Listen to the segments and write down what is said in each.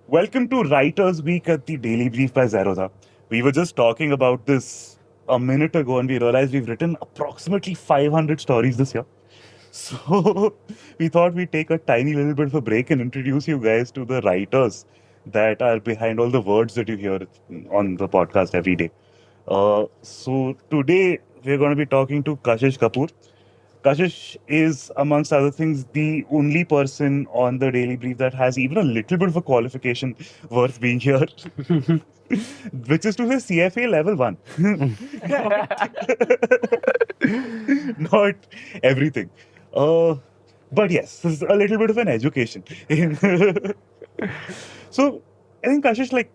Welcome to Writers Week at the Daily Brief by Zerodha. We were just talking about this a minute ago and we realized we've written approximately 500 stories this year. So we thought we'd take a tiny little bit of a break and introduce you guys to the writers that are behind all the words that you hear on the podcast every day. So today we're going to be talking to Kashish Kapoor. Kashish is, amongst other things, the only person on the Daily Brief that has even a little bit of a qualification worth being here, which is to say CFA level 1. Not everything. Uh, but yes, this is a little bit of an education. So I think Kashish,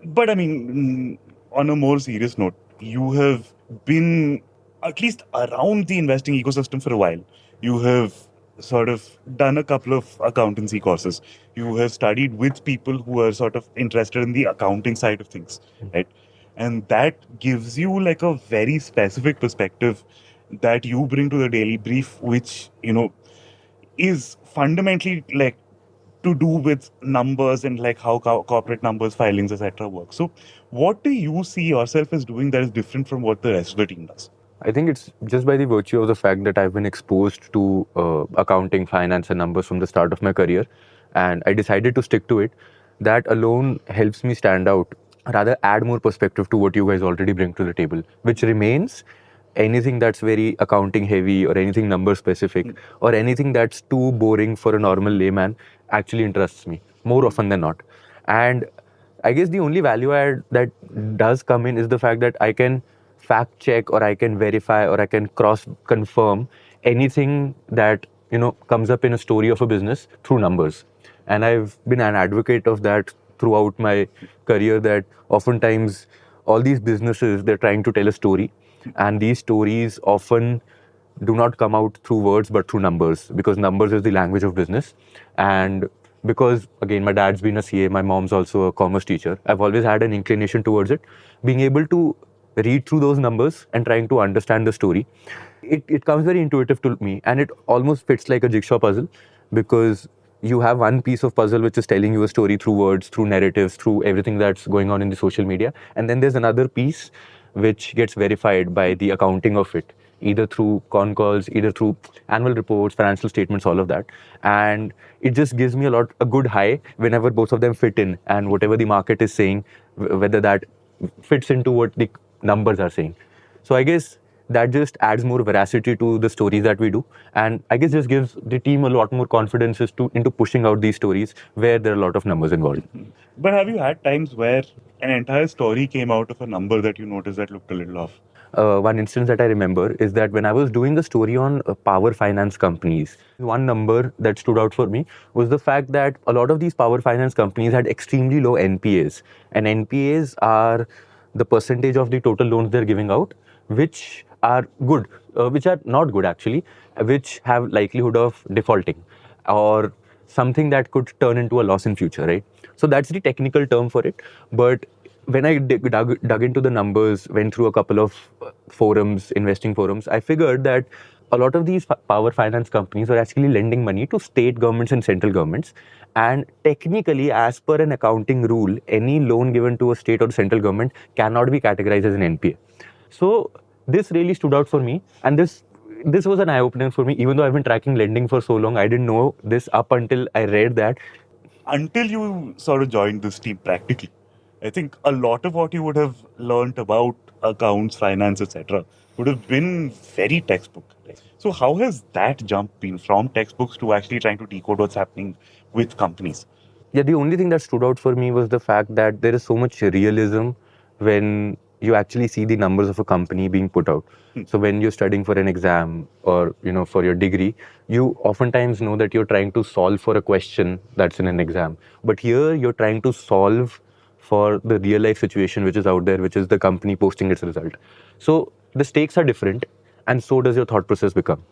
but I mean, on a more serious note, you have been at least around the investing ecosystem for a while. You have sort of done a couple of accountancy courses. You have studied with people who are sort of interested in the accounting side of things, right? And that gives you like a very specific perspective that you bring to the daily brief, which, is fundamentally like to do with numbers and like how corporate numbers, filings, etc. work. So, what do you see yourself as doing that is different from what the rest of the team does? I think it's just by the virtue of the fact that I've been exposed to accounting, finance, and numbers from the start of my career, and I decided to stick to it. That alone helps me stand out, rather add more perspective to what you guys already bring to the table, which remains anything that's very accounting heavy or anything number specific or anything that's too boring for a normal layman actually interests me more often than not. And I guess the only value add that does come in is the fact that I can fact check or I can verify or I can cross confirm anything that comes up in a story of a business through numbers. And I've been an advocate of that throughout my career, that oftentimes all these businesses, they're trying to tell a story, and these stories often do not come out through words but through numbers, because numbers is the language of business. And because again, my dad's been a CA, my mom's also a commerce teacher, I've always had an inclination towards it. Being able to read through those numbers and trying to understand the story, it comes very intuitive to me, and it almost fits like a jigsaw puzzle, because you have one piece of puzzle which is telling you a story through words, through narratives, through everything that's going on in the social media, and then there's another piece which gets verified by the accounting of it, either through con calls, either through annual reports, financial statements, all of that. And it just gives me a good high whenever both of them fit in, and whatever the market is saying, whether that fits into what the numbers are saying. So I guess that just adds more veracity to the stories that we do, and I guess just gives the team a lot more confidence into pushing out these stories where there are a lot of numbers involved. But have you had times where an entire story came out of a number that you noticed that looked a little off? One instance that I remember is that when I was doing the story on power finance companies, one number that stood out for me was the fact that a lot of these power finance companies had extremely low NPAs. And NPAs are the percentage of the total loans they're giving out, which are good, which are not good actually, which have likelihood of defaulting or something that could turn into a loss in future, right? So that's the technical term for it. But when I dug into the numbers, went through a couple of forums, investing forums, I figured that a lot of these power finance companies are actually lending money to state governments and central governments. And technically, as per an accounting rule, any loan given to a state or central government cannot be categorized as an NPA. So this really stood out for me, and this was an eye opener for me. Even though I've been tracking lending for so long, I didn't know this up until I read that. Until you sort of joined this team practically, I think a lot of what you would have learned about accounts, finance, etc., would have been very textbook. So, how has that jump been from textbooks to actually trying to decode what's happening with companies? Yeah, the only thing that stood out for me was the fact that there is so much realism when you actually see the numbers of a company being put out. So when you're studying for an exam or for your degree, you oftentimes know that you're trying to solve for a question that's in an exam. But here you're trying to solve for the real life situation which is out there, which is the company posting its result. So the stakes are different, and so does your thought process become.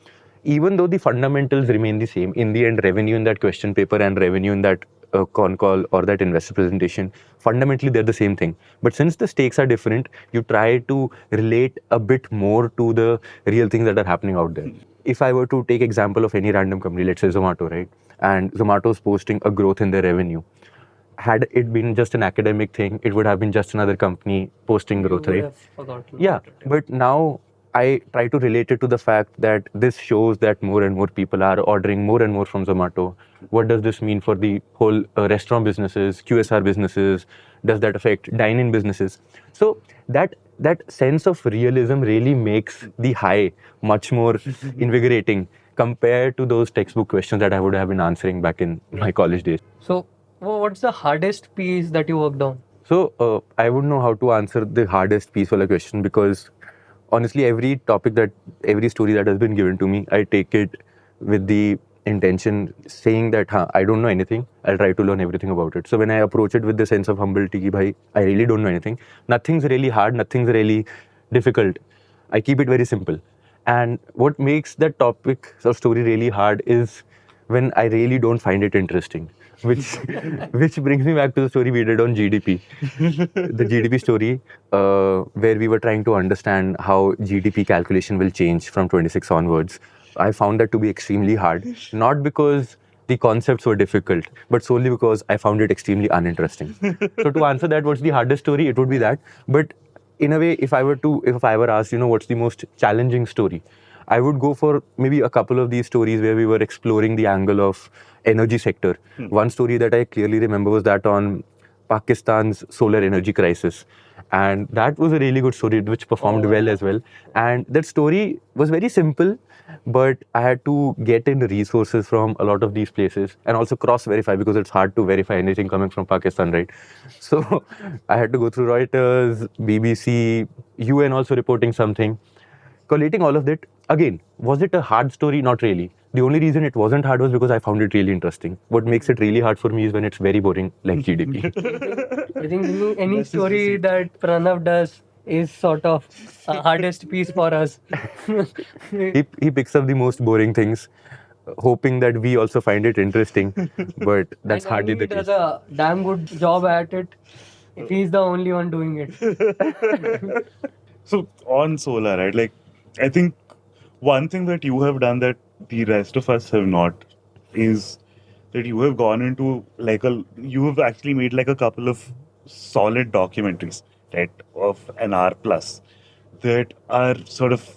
Even though the fundamentals remain the same, in the end, revenue in that question paper and revenue in that con call or that investor presentation, fundamentally they're the same thing. But since the stakes are different, you try to relate a bit more to the real things that are happening out there. If I were to take example of any random company, let's say Zomato, right? And Zomato's posting a growth in their revenue. had it been just an academic thing, it would have been just another company posting growth, You would right? have forgotten Yeah, about it. but now I try to relate it to the fact that this shows that more and more people are ordering more and more from Zomato. What does this mean for the whole restaurant businesses, QSR businesses? Does that affect dine-in businesses? So that sense of realism really makes the high much more invigorating compared to those textbook questions that I would have been answering back in my college days. So, what's the hardest piece that you worked on? So I wouldn't know how to answer the hardest piece of the question because honestly, every story that has been given to me, I take it with the intention saying that I don't know anything. I'll try to learn everything about it. So when I approach it with the sense of humility, ki, bhai, I really don't know anything. Nothing's really hard. Nothing's really difficult. I keep it very simple. And what makes that topic or story really hard is when I really don't find it interesting. Which which brings me back to the story we did on GDP. The GDP story, where we were trying to understand how GDP calculation will change from 26 onwards. I found that to be extremely hard, not because the concepts were difficult, but solely because I found it extremely uninteresting. So to answer that, what's the hardest story? It would be that. But in a way, if I were asked, what's the most challenging story, I would go for maybe a couple of these stories where we were exploring the angle of energy sector. One story that I clearly remember was that on Pakistan's solar energy crisis. And that was a really good story which performed well as well. And that story was very simple, but I had to get in the resources from a lot of these places and also cross-verify because it's hard to verify anything coming from Pakistan, right? So I had to go through Reuters, BBC, UN also reporting something. Collating all of that, again, was it a hard story? Not really. The only reason it wasn't hard was because I found it really interesting. What makes it really hard for me is when it's very boring, like GDP. I think any story that Pranav does is sort of a hardest piece for us. He picks up the most boring things, hoping that we also find it interesting, but that's And hardly he the does case. a damn good job at it. If he's the only one doing it. So on solar, right? Like, I think one thing that you have done that the rest of us have not is that you have gone into you have actually made like a couple of solid documentaries, right, of an hour plus that are sort of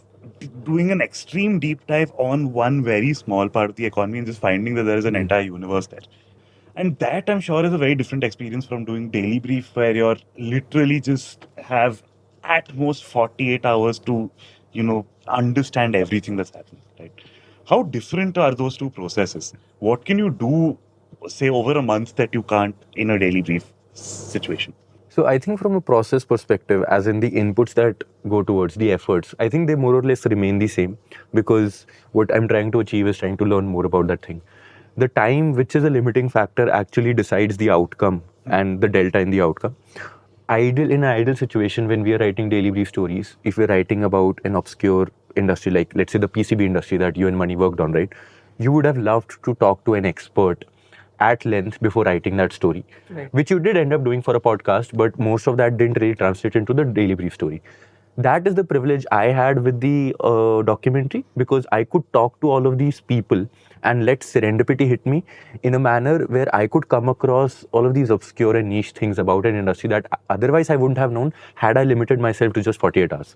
doing an extreme deep dive on one very small part of the economy and just finding that there is an entire universe there. And that I'm sure is a very different experience from doing Daily Brief, where you're literally just have at most 48 hours to, understand everything that's happening, right? How different are those two processes? What can you do, say, over a month that you can't in a Daily Brief situation? So I think from a process perspective, as in the inputs that go towards the efforts, I think they more or less remain the same because what I'm trying to achieve is trying to learn more about that thing. The time, which is a limiting factor, actually decides the outcome and the delta in the outcome. In an ideal situation, when we are writing daily brief stories, if we're writing about an obscure industry, like let's say the PCB industry that you and Mani worked on, right? You would have loved to talk to an expert at length before writing that story, Right. which you did end up doing for a podcast, but most of that didn't really translate into the daily brief story. That is the privilege I had with the documentary because I could talk to all of these people and let serendipity hit me in a manner where I could come across all of these obscure and niche things about an industry that otherwise I wouldn't have known had I limited myself to just 48 hours,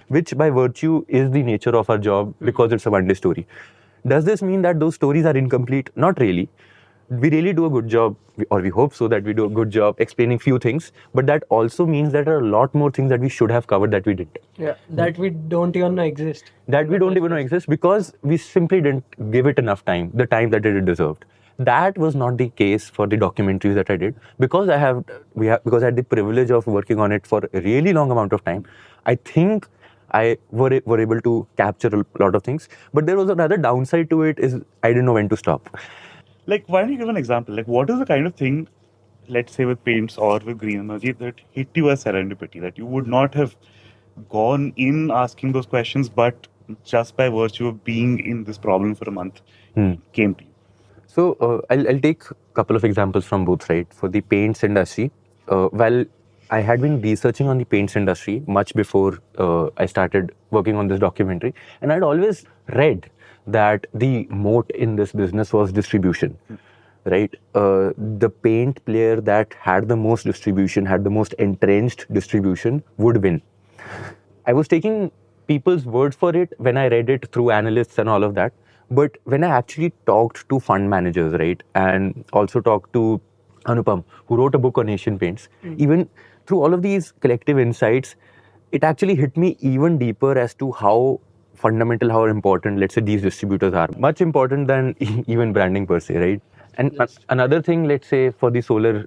which by virtue is the nature of our job because it's a one-day story. Does this mean that those stories are incomplete? Not really. We really do a good job, or we hope so that we do a good job explaining few things, but that also means that there are a lot more things that we should have covered that we didn't. Yeah, that we don't even know exist. That we don't even know exist because we simply didn't give it enough time, the time that it deserved. That was not the case for the documentaries that I did because because I had the privilege of working on it for a really long amount of time. I think I were able to capture a lot of things, but there was another downside to it is I didn't know when to stop. Like, why don't you give an example? Like, what is the kind of thing, let's say with paints or with green energy, that hit you as serendipity, that you would not have gone in asking those questions, but just by virtue of being in this problem for a month, came to you? So I'll take a couple of examples from both sides. For the paints industry, well, I had been researching on the paints industry much before I started working on this documentary, and I'd always read that the moat in this business was distribution. right? The paint player that had the most distribution, had the most entrenched distribution, would win. I was taking people's word for it when I read it through analysts and all of that. But when I actually talked to fund managers, right, and also talked to Anupam, who wrote a book on Asian paints, even through all of these collective insights, it actually hit me even deeper as to how fundamental, how important, let's say, these distributors are. Much important than even branding per se, right? And another thing, let's say, for the solar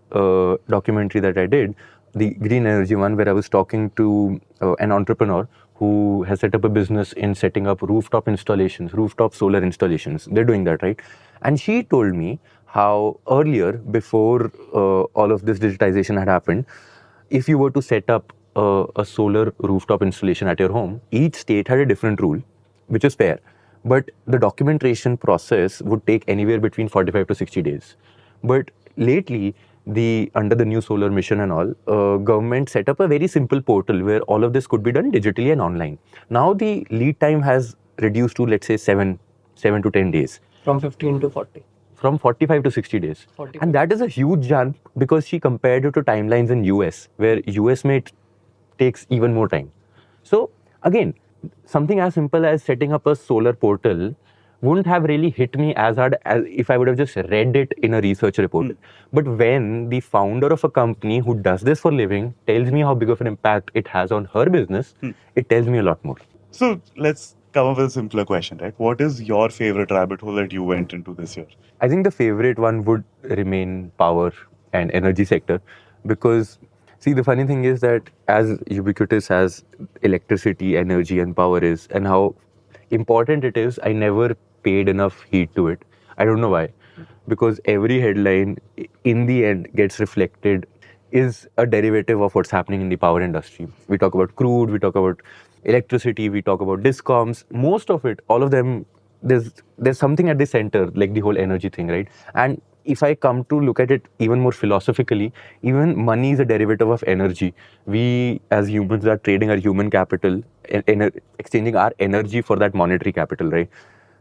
documentary that I did, the green energy one, where I was talking to an entrepreneur who has set up a business in setting up rooftop installations, rooftop solar installations. They're doing that, right? And she told me how earlier, before all of this digitization had happened, if you were to set up a solar rooftop installation at your home, each state had a different rule, which is fair. But the documentation process would take anywhere between 45 to 60 days. But lately, under the new solar mission and all, government set up a very simple portal where all of this could be done digitally and online. Now the lead time has reduced to, let's say, 7 to 10 days. From 15 to 40. From 45 to 60 days. 45. And that is a huge jump because she compared it to timelines in US, where US takes even more time. So again, something as simple as setting up a solar portal wouldn't have really hit me as hard as if I would have just read it in a research report. But when the founder of a company who does this for a living tells me how big of an impact it has on her business, it tells me a lot more. So let's come up with a simpler question, right? What is your favorite rabbit hole that you went into this year? I think the favorite one would remain power and energy sector because, see, the funny thing is that as ubiquitous as electricity, energy, and power is, and how important it is, I never paid enough heed to it. I don't know why. Because every headline, in the end, gets reflected is a derivative of what's happening in the power industry. We talk about crude, we talk about electricity, we talk about discoms. Most of it, all of them, there's something at the center, like the whole energy thing, right? And if I come to look at it even more philosophically, even money is a derivative of energy. We as humans are trading our human capital and exchanging our energy for that monetary capital, right?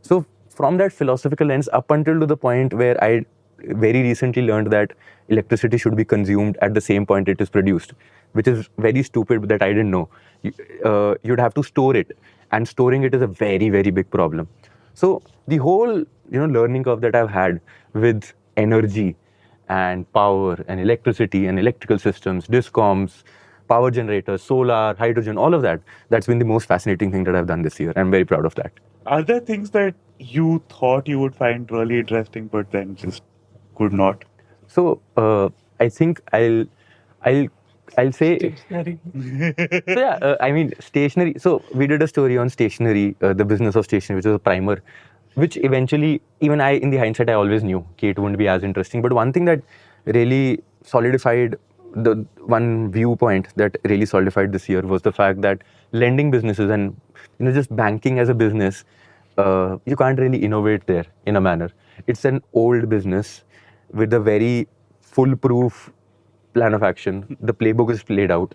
So from that philosophical lens, up until to the point where I very recently learned that electricity should be consumed at the same point it is produced, which is very stupid that I didn't know. You'd have to store it, and storing it is a very, very big problem. So the whole learning curve that I've had with energy and power and electricity and electrical systems, discoms, power generators, solar, hydrogen, all of that, that's been the most fascinating thing that I've done this year. I'm very proud of that. Are there things that you thought you would find really interesting, but then just could not? So I think I'll say Stationery. so yeah. I mean stationery. So we did a story on stationery, the business of stationery, which was a primer, which eventually even I, in the hindsight, I always knew it wouldn't be as interesting. But one thing that really solidified the one viewpoint that really solidified this year was the fact that lending businesses and just banking as a business, you can't really innovate there in a manner. It's an old business with a very foolproof plan of action. The playbook is played out.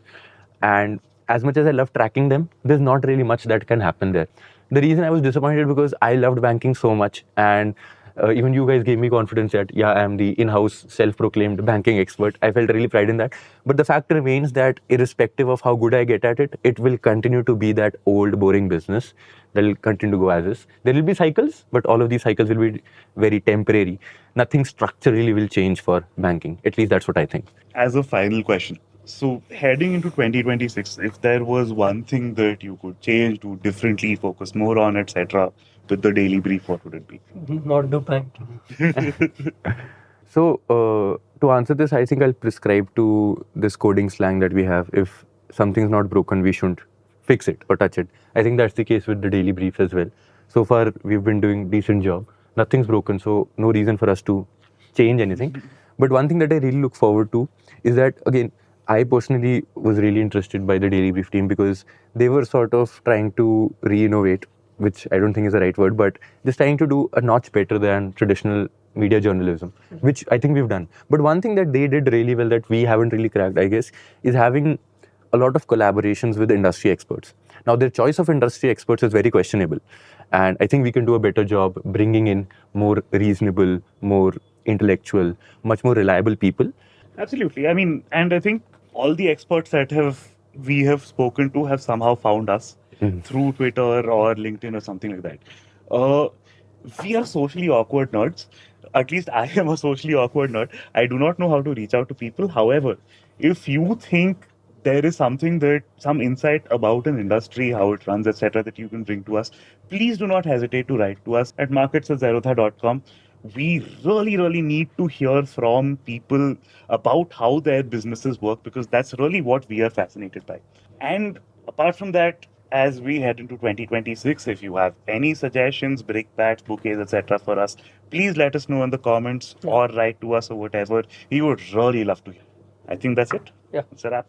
And as much as I love tracking them, there's not really much that can happen there. The reason I was disappointed because I loved banking so much, and even you guys gave me confidence that, yeah, I am the in-house self-proclaimed banking expert. I felt really pride in that. But the fact remains that irrespective of how good I get at it, it will continue to be that old, boring business that will continue to go as is. There will be cycles, but all of these cycles will be very temporary. Nothing structurally will change for banking. At least that's what I think. As a final question, so heading into 2026, if there was one thing that you could change, do differently, focus more on, etc., with the daily brief, what would it be? Not do banking. So, to answer this, I think I'll prescribe to this coding slang that we have. If something's not broken, we shouldn't fix it or touch it. I think that's the case with the daily brief as well. So far, we've been doing decent job. Nothing's broken, so no reason for us to change anything. But one thing that I really look forward to is that, again, I personally was really interested by the Daily Brief team because they were sort of trying to re-innovate, which I don't think is the right word, but just trying to do a notch better than traditional media journalism, which I think we've done. But one thing that they did really well that we haven't really cracked, I guess, is having a lot of collaborations with industry experts. Now, their choice of industry experts is very questionable. And I think we can do a better job bringing in more reasonable, more intellectual, much more reliable people. Absolutely. I mean, and I think all the experts that we have spoken to have somehow found us through Twitter or LinkedIn or something like that. Uh, we are socially awkward nerds. At least I am a socially awkward nerd. I do not know how to reach out to people. However, if you think there is something that some insight about an industry, how it runs, etc., that you can bring to us, please do not hesitate to write to us at markets@zerotha.com. We really need to hear from people about how their businesses work because that's really what we are fascinated by. And apart from that, as we head into 2026, if you have any suggestions, brickbats, bouquets, etc., for us, please let us know in the comments or write to us or whatever. We would really love to hear. I think that's it. Yeah. It's a wrap.